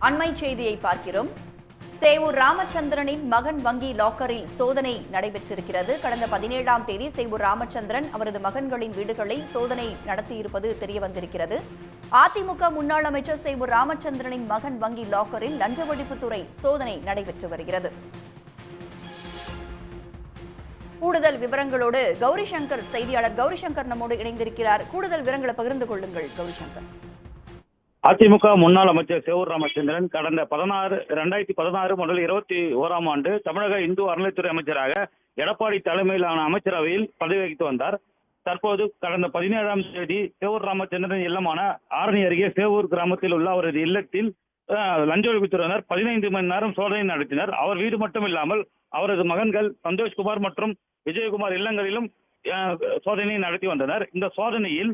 அண்மை செய்தியை பார்க்கிறோம். சேவூர் ராமச்சந்திரனின் மகன் வங்கி லாக்கரில் சோதனை நடைபெற்றிருக்கிறது. கடந்த 17ஆம் தேதி சேவூர் ராமச்சந்திரன் அவரது மகன்களின் வீடுகளில் சோதனை நடத்தியிருப்பது தெரியவந்திருக்கிறது. அதிமுக முன்னாள் அமைச்சர் சேவூர் ராமச்சந்திரனின் மகன் வங்கி லாக்கரில் லஞ்ச ஒழிப்புத்துறை சோதனை நடைபெற்று வருகிறது. கூடுதல் விவரங்களோடு கௌரிசங்கர் செய்தியாளர் கௌரிசங்கர் நம்மோடு இணைந்திருக்கிறார். கூடுதல் விவரங்களை பகிர்ந்து கொள்ளுங்கள் கௌரிசங்கர். அதிமுக முன்னாள் அமைச்சர் சேவூர் ராமச்சந்திரன் கடந்த 2016 முதல் 21ஆம் ஆண்டு தமிழக இந்து அறநிலைத்துறை அமைச்சராக எடப்பாடி தலைமையிலான அமைச்சரவையில் பதவி வகித்து வந்தார். தற்போது கடந்த 17ஆம் தேதி சேவூர் ராமச்சந்திரன் இல்லமான ஆரணி அருகே சேவூர் கிராமத்தில் உள்ள அவரது இல்லத்தில் லஞ்ச ஒழிப்புத்துறையினர் 15 மணி நேரம் சோதனை நடத்தினர். அவர் வீடு மட்டும் இல்லாமல் அவரது மகன்கள் சந்தோஷ்குமார் மற்றும் விஜயகுமார் இல்லங்களிலும் சோதனை நடத்தி வந்தனர். இந்த சோதனையில்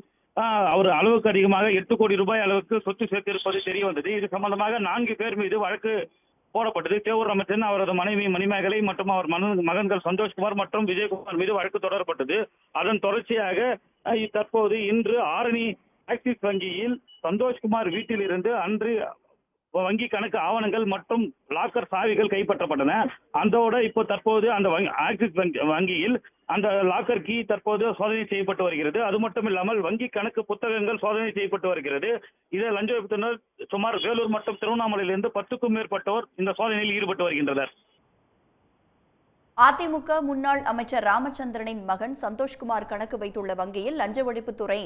அவர் அளவுக்கு அதிகமாக 8 கோடி ரூபாய் அளவுக்கு சொத்து சேர்த்திருப்பது தெரிய வந்தது. இது சம்பந்தமாக 4 பேர் மீது வழக்கு போடப்பட்டது. சேவூர் ராமச்சந்திரன், அவரது மனைவி மணிமேகலை மற்றும் அவர் மகன்கள் சந்தோஷ்குமார் மற்றும் விஜயகுமார் மீது வழக்கு தொடரப்பட்டது. அதன் தொடர்ச்சியாக தற்போது இன்று ஆரணி ஆக்சிஸ் வங்கியில் சந்தோஷ்குமார் வீட்டில் இருந்து அன்று வங்கி கணக்கு ஆவணங்கள் மற்றும் லாக்கர் சாவிகள் கைப்பற்றப்பட்டன. அதோட இப்போ தற்போது அந்த ஆக்சிஸ் வங்கியில் அந்த லாக்கர் கீ தற்போது சோதனை செய்யப்பட்டு வருகிறது. அது மட்டும் இல்லாமல் வங்கி கணக்கு புத்தகங்கள் சோதனை செய்யப்பட்டு வருகிறது. இதில் லஞ்ச ஒழிப்புத்துறையினர் சுமார் வேலூர் மற்றும் திருவண்ணாமலையிலிருந்து 10க்கும் மேற்பட்டோர் இந்த சோதனையில் ஈடுபட்டு வருகின்றனர். அதிமுக முன்னாள் அமைச்சர் ராமச்சந்திரனின் மகன் சந்தோஷ்குமார் கணக்கு வைத்துள்ள வங்கியில் லஞ்ச ஒழிப்புத்துறை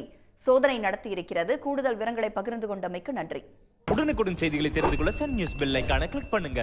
சோதனை நடத்தியிருக்கிறது. கூடுதல் விவரங்களை பகிர்ந்து கொண்டமைக்கு நன்றி. உடனுக்குடன் செய்திகளை தெரிந்து கொள்ள சன் நியூஸ் பெல் ஐகானை கிளிக் பண்ணுங்க.